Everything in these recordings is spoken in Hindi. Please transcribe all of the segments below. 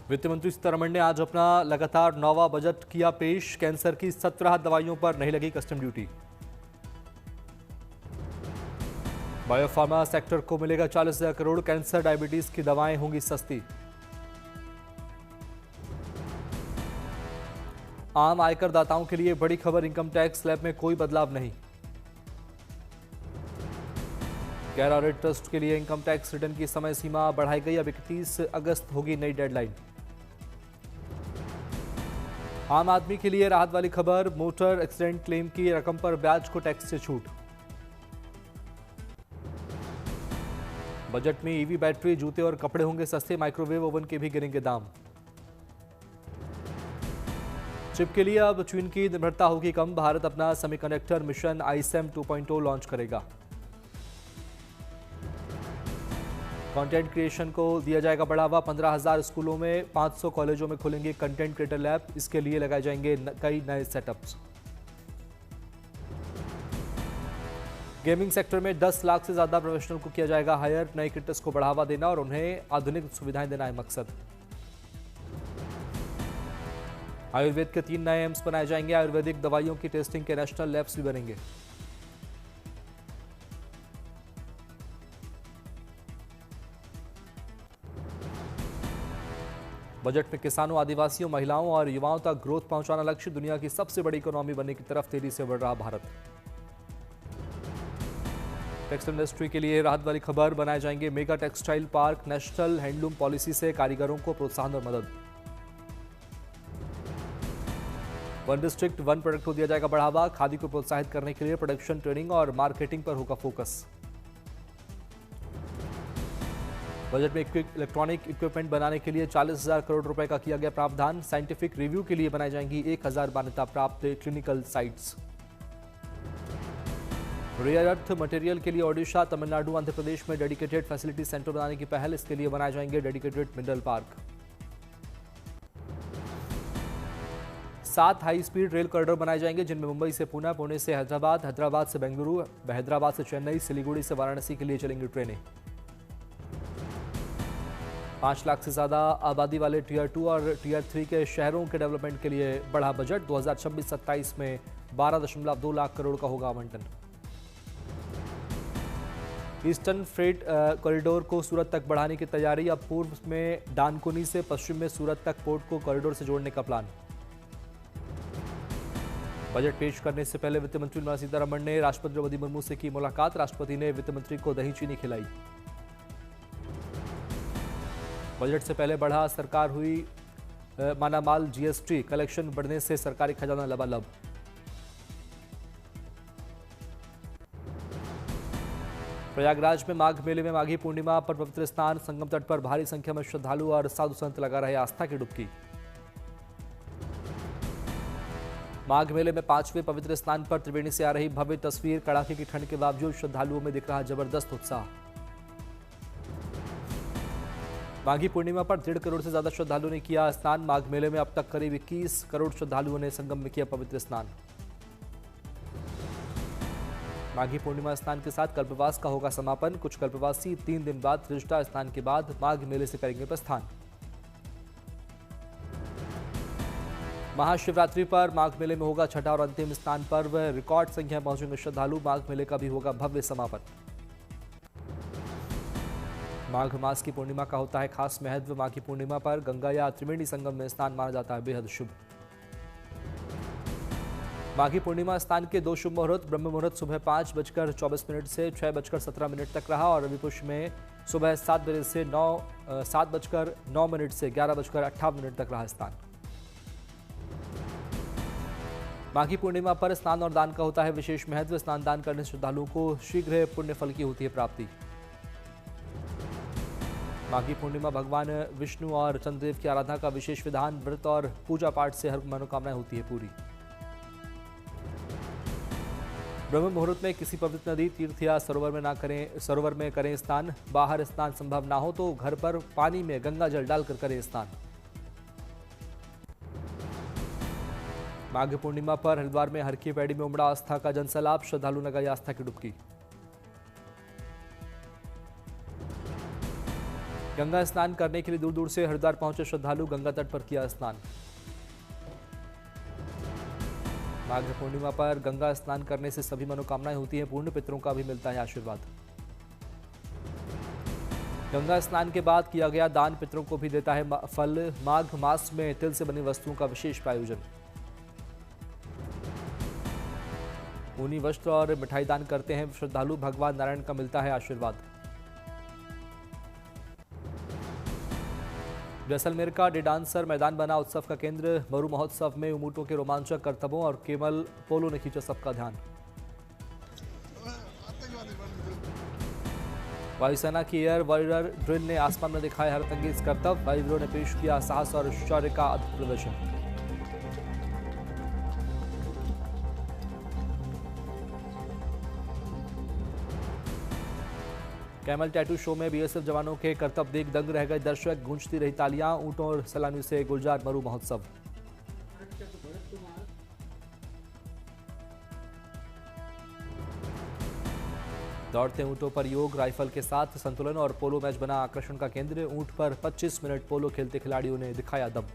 वित्त मंत्री सीतारमण ने आज अपना लगातार 9वां बजट किया पेश। कैंसर की 17 दवाइयों पर नहीं लगी कस्टम ड्यूटी। बायोफार्मा सेक्टर को मिलेगा 40,000 करोड़। कैंसर डायबिटीज की दवाएं होंगी सस्ती। आम आयकर दाताओं के लिए बड़ी खबर, इनकम टैक्स स्लैब में कोई बदलाव नहीं। गैर ऑडिट ट्रस्ट के लिए इनकम टैक्स रिटर्न की समय सीमा बढ़ाई गई। अब 31 अगस्त होगी नई डेडलाइन। आम आदमी के लिए राहत वाली खबर, मोटर एक्सीडेंट क्लेम की रकम पर ब्याज को टैक्स से छूट। बजट में ईवी बैटरी, जूते और कपड़े होंगे सस्ते। माइक्रोवेव ओवन के भी गिरेंगे दाम। चिप के लिए अब चीन की निर्भरता होगी कम। भारत अपना सेमीकंडक्टर मिशन आईएसएम 2.0 लॉन्च करेगा। कंटेंट क्रिएशन को दिया जाएगा बढ़ावा। 15,000 स्कूलों में 500 कॉलेजों में खुलेंगे कंटेंट क्रिएटर लैब। इसके लिए लगाए जाएंगे कई नए सेटअप्स। गेमिंग सेक्टर में 10 लाख से ज्यादा प्रोफेशनल को किया जाएगा हायर। नए क्रिएटर्स को बढ़ावा देना और उन्हें आधुनिक सुविधाएं देना है मकसद। आयुर्वेद के 3 नए एम्स बनाए जाएंगे। आयुर्वेदिक दवाइयों की टेस्टिंग के नेशनल लैब्स भी बनेंगे। बजट में किसानों, आदिवासियों, महिलाओं और युवाओं तक ग्रोथ पहुंचाना लक्ष्य। दुनिया की सबसे बड़ी इकोनॉमी बनने की तरफ तेजी से बढ़ रहा भारत। टेक्सटाइल इंडस्ट्री के लिए राहत वाली खबर, बनाए जाएंगे mega textile park. National handloom policy से कारीगरों को प्रोत्साहन और मदद। वन डिस्ट्रिक्ट वन प्रोडक्ट को दिया जाएगा बढ़ावा। खादी को प्रोत्साहित करने के लिए प्रोडक्शन, ट्रेनिंग और मार्केटिंग पर होगा फोकस। बजट में इलेक्ट्रॉनिक इक्विपमेंट बनाने के लिए 40,000 करोड़ रुपए का किया गया प्रावधान। साइंटिफिक रिव्यू के लिए बनाई जाएंगी 1,000 मान्यता प्राप्त clinical sites. Rare earth material के लिए ओडिशा, तमिलनाडु, आंध्र प्रदेश में डेडिकेटेड फैसिलिटी सेंटर बनाने की पहल। इसके लिए बनाए जाएंगे dedicated mineral park. 7 high speed rail corridor बनाए जाएंगे, जिनमें मुंबई से पुणे, पुणे से हैदराबाद, हैदराबाद से बेंगलुरु, हैदराबाद से चेन्नई, सिलीगुड़ी से वाराणसी के लिए चलेंगी ट्रेनें। 5 लाख से ज्यादा आबादी वाले टियर 2 और टियर 3 के शहरों के डेवलपमेंट के लिए बढ़ा बजट। 2026-27 में 12.2 लाख करोड़ का होगा आवंटन। ईस्टर्न फ्रेट कॉरिडोर को सूरत तक बढ़ाने की तैयारी। अब पूर्व में डानकुनी से पश्चिम में सूरत तक पोर्ट को कॉरिडोर से जोड़ने का प्लान। बजट पेश करने से पहले वित्त मंत्री निर्मला सीतारमण ने राष्ट्रपति द्रौपदी मुर्मू से की मुलाकात। राष्ट्रपति ने वित्त मंत्री को दही चीनी खिलाई। बजट से पहले बढ़ा सरकार हुई मालामाल। जीएसटी कलेक्शन बढ़ने से सरकारी खजाना लबालब। प्रयागराज में माघ मेले में माघी पूर्णिमा पर पवित्र स्नान। संगम तट पर भारी संख्या में श्रद्धालु और साधु संत लगा रहे आस्था की डुबकी। माघ मेले में 5वें पवित्र स्नान पर त्रिवेणी से आ रही भव्य तस्वीर। कड़ाके की ठंड के बावजूद श्रद्धालुओं में दिख रहा जबरदस्त उत्साह। माघी पूर्णिमा पर 1.5 करोड़ से ज्यादा श्रद्धालुओं ने किया स्नान। माघ मेले में अब तक करीब 21 करोड़ श्रद्धालुओं ने संगम में किया पवित्र स्नान। माघी पूर्णिमा स्नान के साथ कल्पवास का होगा समापन। कुछ कल्पवासी 3 दिन बाद त्रिष्ठा स्नान के बाद माघ मेले से करेंगे प्रस्थान। महाशिवरात्रि पर माघ मेले में होगा छठा और अंतिम स्नान पर्व। रिकॉर्ड संख्या में पहुंचेंगे श्रद्धालु। माघ मेले का भी होगा भव्य समापन। माघ मास की पूर्णिमा का होता है खास महत्व। माघी पूर्णिमा पर गंगा या त्रिवेणी संगम में स्नान माना जाता है बेहद शुभ। माघी पूर्णिमा स्नान के 2 शुभ मुहूर्त। ब्रह्म मुहूर्त सुबह 5:24 से 6:17 तक रहा और रविपुष्प में सुबह 7 बजे से 7:09 से 11:58 तक रहा स्नान। माघी पूर्णिमा पर स्नान और दान का होता है विशेष महत्व। स्नान दान करने से श्रद्धालुओं को शीघ्र पुण्य फल की होती है प्राप्ति। माघी पूर्णिमा भगवान विष्णु और चंद्रदेव की आराधना का विशेष विधान। व्रत और पूजा पाठ से हर मनोकामना होती है पूरी। ब्रह्म मुहूर्त में किसी पवित्र नदी, तीर्थ या सरोवर में करें स्नान। बाहर स्नान संभव ना हो तो घर पर पानी में गंगा जल डालकर करें स्नान। माघ पूर्णिमा पर हरिद्वार में हर की पैड़ी में उमड़ा आस्था का जनसैलाब। श्रद्धालु लगाई आस्था की डुबकी। गंगा स्नान करने के लिए दूर दूर से हरिद्वार पहुंचे श्रद्धालु, गंगा तट पर किया स्नान। माघ पूर्णिमा पर गंगा स्नान करने से सभी मनोकामनाएं होती हैं, पूर्ण पितरों का भी मिलता है आशीर्वाद। गंगा स्नान के बाद किया गया दान पितरों को भी देता है फल। माघ मास में तिल से बनी वस्तुओं का विशेष प्रायोजन। ऊनी वस्त्र और मिठाई दान करते हैं श्रद्धालु, भगवान नारायण का मिलता है आशीर्वाद। जैसलमेर का डेडांसर मैदान बना उत्सव का केंद्र। मरु महोत्सव में ऊंटों के रोमांचक करतबों और केवल पोलो ने खींचा सबका ध्यान। वायुसेना की एयर वॉरियर ड्रिल ने आसमान में दिखाया हैरतअंगेज करतब। वायुवीरों ने पेश किया साहस और शौर्य का अद्भुत प्रदर्शन। कैमल टैटू शो में बीएसएफ जवानों के करतब देख दंग रह गए दर्शक, गूंजती रही तालियां। ऊंटों और सैलानियों से गुलजार मरु महोत्सव। दौड़ते ऊंटों पर योग, राइफल के साथ संतुलन और पोलो मैच बना आकर्षण का केंद्र। ऊंट पर 25 मिनट पोलो खेलते खिलाड़ियों ने दिखाया दम।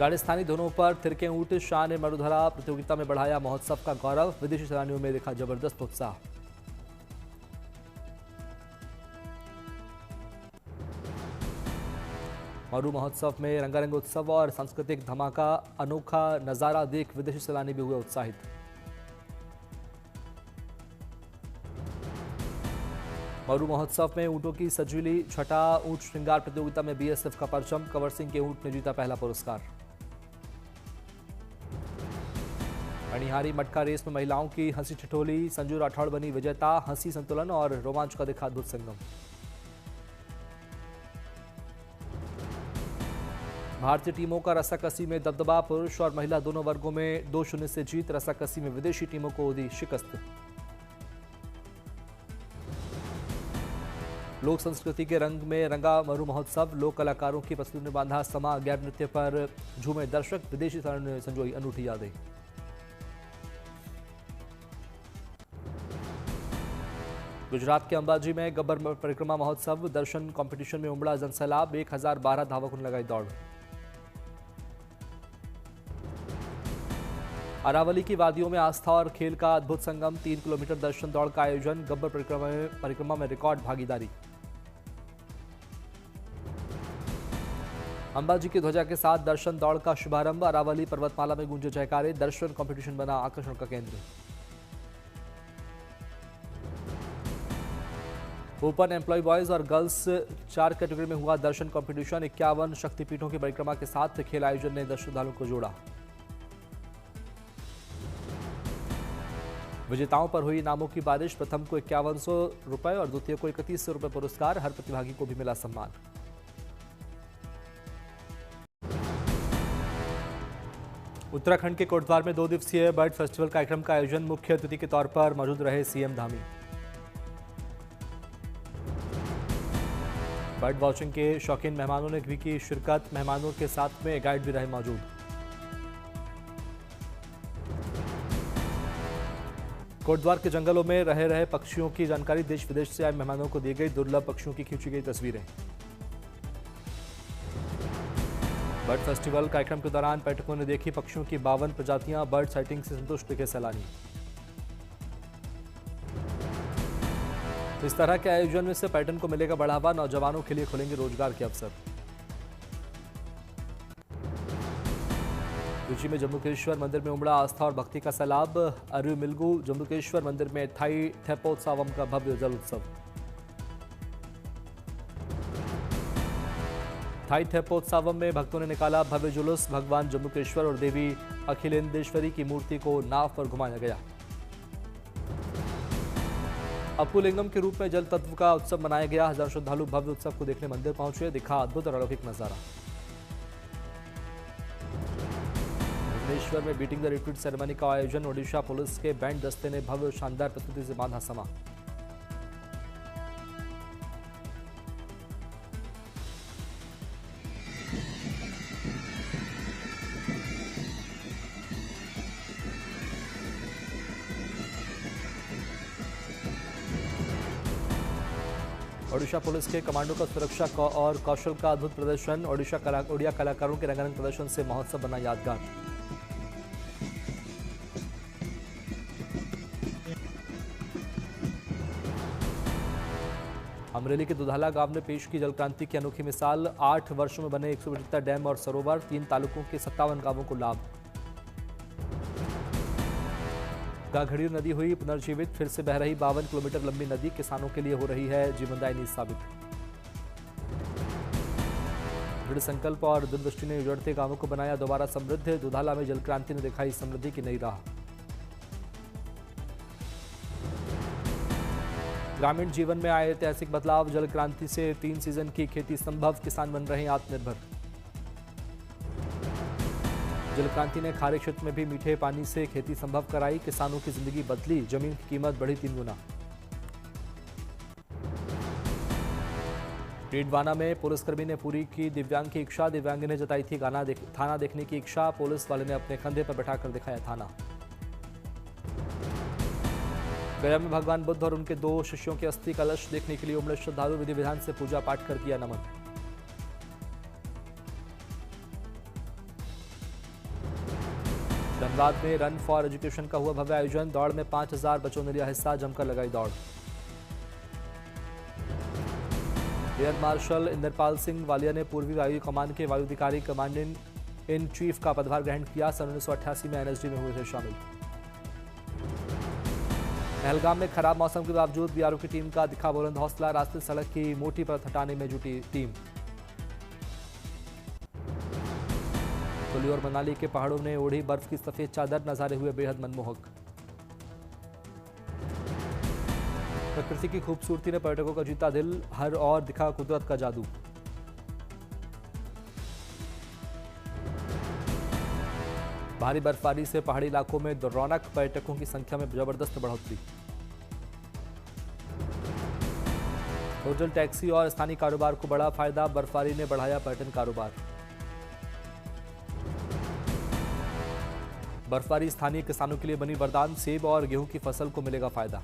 राजस्थानी धुनों पर थिरके ऊंट, शाह ने मरुधरा प्रतियोगिता में बढ़ाया महोत्सव का गौरव। विदेशी सैलानियों में दिखा जबरदस्त उत्साह। मरु महोत्सव में रंगारंग उत्सव और सांस्कृतिक धमाका, अनोखा नजारा देख विदेशी सैलानी भी हुए उत्साहित। मरु महोत्सव में ऊंटों की सजीली छटा, ऊंट श्रृंगार प्रतियोगिता में बीएसएफ का परचम। कंवर सिंह के ऊंट ने जीता पहला पुरस्कार। मणिहारी मटका रेस में महिलाओं की हंसी ठिठोली, संजू राठौड़ बनी विजेता। हंसी, संतुलन और रोमांच का दिखा अद्भुत संगम। भारतीय टीमों का रस्साकसी में दबदबा, पुरुष और महिला दोनों वर्गों में 2-0 से जीत। रस्साकसी में विदेशी टीमों को दी शिकस्त। लोक संस्कृति के रंग में रंगा मरु महोत्सव, लोक कलाकारों की प्रस्तुति ने बांधा समा। गैर नृत्य पर झूमे दर्शक, विदेशी सैलानियों ने संजोई अनूठी यादें। गुजरात के अंबाजी में गब्बर परिक्रमा महोत्सव, दर्शन कंपटीशन में उमड़ा जनसैलाब। 1012 धावकों ने लगाई दौड़। अरावली की वादियों में आस्था और खेल का अद्भुत संगम। 3 किलोमीटर दर्शन दौड़ का आयोजन। गब्बर परिक्रमा में रिकॉर्ड भागीदारी। अंबाजी की ध्वजा के साथ दर्शन दौड़ का शुभारंभ। अरावली पर्वतमाला में गूंजे जयकारे। दर्शन कंपटीशन बना आकर्षण का केंद्र। ओपन एम्प्लॉय बॉयज और गर्ल्स 4 कैटेगरी में हुआ दर्शन कंपटीशन। 51 शक्तिपीठों की परिक्रमा के साथ खेल आयोजन ने श्रद्धालुओं को जोड़ा। विजेताओं पर हुई इनामों की बारिश। प्रथम को 5100 रुपए और द्वितीय को 3100 रुपए पुरस्कार। हर प्रतिभागी को भी मिला सम्मान। उत्तराखंड के कोटद्वार में 2 दिवसीय बर्ड फेस्टिवल कार्यक्रम का आयोजन। मुख्य अतिथि के तौर पर मौजूद रहे सीएम धामी। बर्ड वॉचिंग के शौकीन मेहमानों ने भी की शिरकत। मेहमानों के साथ में गाइड भी रहे मौजूद। कोटद्वार के जंगलों में रहे पक्षियों की जानकारी देश विदेश से आए मेहमानों को दी गई। दुर्लभ पक्षियों की खींची गई तस्वीरें। बर्ड फेस्टिवल कार्यक्रम के दौरान पर्यटकों ने देखी पक्षियों की 52 प्रजातियां। बर्ड साइटिंग से संतुष्ट दिखे सैलानी। इस तरह के आयोजन में से पर्यटन को मिलेगा बढ़ावा। नौजवानों के लिए खुलेंगे रोजगार के अवसर। रुचि में जम्बुकेश्वर मंदिर में उमड़ा आस्था और भक्ति का सैलाब। अरुमिलगु जम्बुकेश्वर मंदिर में थाई थेपोत्सवम का भव्य जल उत्सव। थाई थेपोत्सवम में भक्तों ने निकाला भव्य जुलूस। भगवान जम्बुकेश्वर और देवी अखिलेंदेश्वरी की मूर्ति को नाव पर घुमाया गया। अपुलिंगम के रूप में जल तत्व का उत्सव मनाया गया। हजारों श्रद्धालु भव्य उत्सव को देखने मंदिर पहुंचे। दिखा अद्भुत और अलौकिक नजारा। भुवनेश्वर में बीटिंग द रिट्रीट सेरेमनी का आयोजन। ओडिशा पुलिस के बैंड दस्ते ने भव्य शानदार प्रस्तुति से बांधा समा। ओडिशा पुलिस के कमांडो का सुरक्षा और कौशल का अद्भुत प्रदर्शन। ओडिया कलाकारों के रंगारंग प्रदर्शन से महोत्सव बना यादगार। अमरेली के दुधाला गांव ने पेश की जल क्रांति की अनोखी मिसाल। 8 वर्षों में बने 175 डैम और सरोवर, 3 तालुकों के 57 गांवों को लाभ। गाघड़ियों नदी हुई पुनर्जीवित, फिर से बह रही 52 किलोमीटर लंबी नदी किसानों के लिए हो रही है जीवनदायिनी साबित। दृढ़ संकल्प और दूरदृष्टि ने उजड़ते गांवों को बनाया दोबारा समृद्ध। दुधाला में जल क्रांति ने दिखाई समृद्धि की नई राह। ग्रामीण जीवन में आए ऐतिहासिक बदलाव। जल क्रांति से 3 सीजन की खेती संभव, किसान बन रहे हैं आत्मनिर्भर। जल क्रांति ने खाड़ी क्षेत्र में भी मीठे पानी से खेती संभव कराई, किसानों की जिंदगी बदली, जमीन की कीमत बढ़ी 3 गुना। डीडवाना में पुलिसकर्मी ने पूरी की दिव्यांग की इच्छा। दिव्यांग ने जताई थी थाना देखने की इच्छा, पुलिस वाले ने अपने कंधे पर बैठाकर दिखाया थाना। गया में भगवान बुद्ध और उनके 2 शिष्यों के अस्थि कलश देखने के लिए उमड़े श्रद्धालु, विधि विधान से पूजा पाठ कर किया नमन। धनबाद में रन फॉर एजुकेशन का हुआ भव्य आयोजन। दौड़ में 5000 बच्चों ने लिया हिस्सा, जमकर लगाई दौड़। एयर मार्शल इंद्रपाल सिंह वालिया ने पूर्वी वायु कमान के वायुधिकारी कमांडेंट इन चीफ का पदभार ग्रहण किया। सन 1988 में एनएसजी में हुए थे शामिल। पहलगाम में खराब मौसम के बावजूद बीआरओ की टीम का दिखा बुलंद हौसला, रास्ते सड़क की मोटी परत हटाने में जुटी टीम। कुल्लू और मनाली के पहाड़ों ने ओढ़ी बर्फ की सफेद चादर, नजारे हुए बेहद मनमोहक। प्रकृति की खूबसूरती ने पर्यटकों का जीता दिल, हर और दिखा कुदरत का जादू। भारी बर्फबारी से पहाड़ी इलाकों में रौनक, पर्यटकों की संख्या में जबरदस्त बढ़ोतरी। होटल, टैक्सी और स्थानीय कारोबार को बड़ा फायदा, बर्फबारी ने बढ़ाया पर्यटन कारोबार। बर्फबारी स्थानीय किसानों के लिए बनी वरदान, सेब और गेहूं की फसल को मिलेगा फायदा।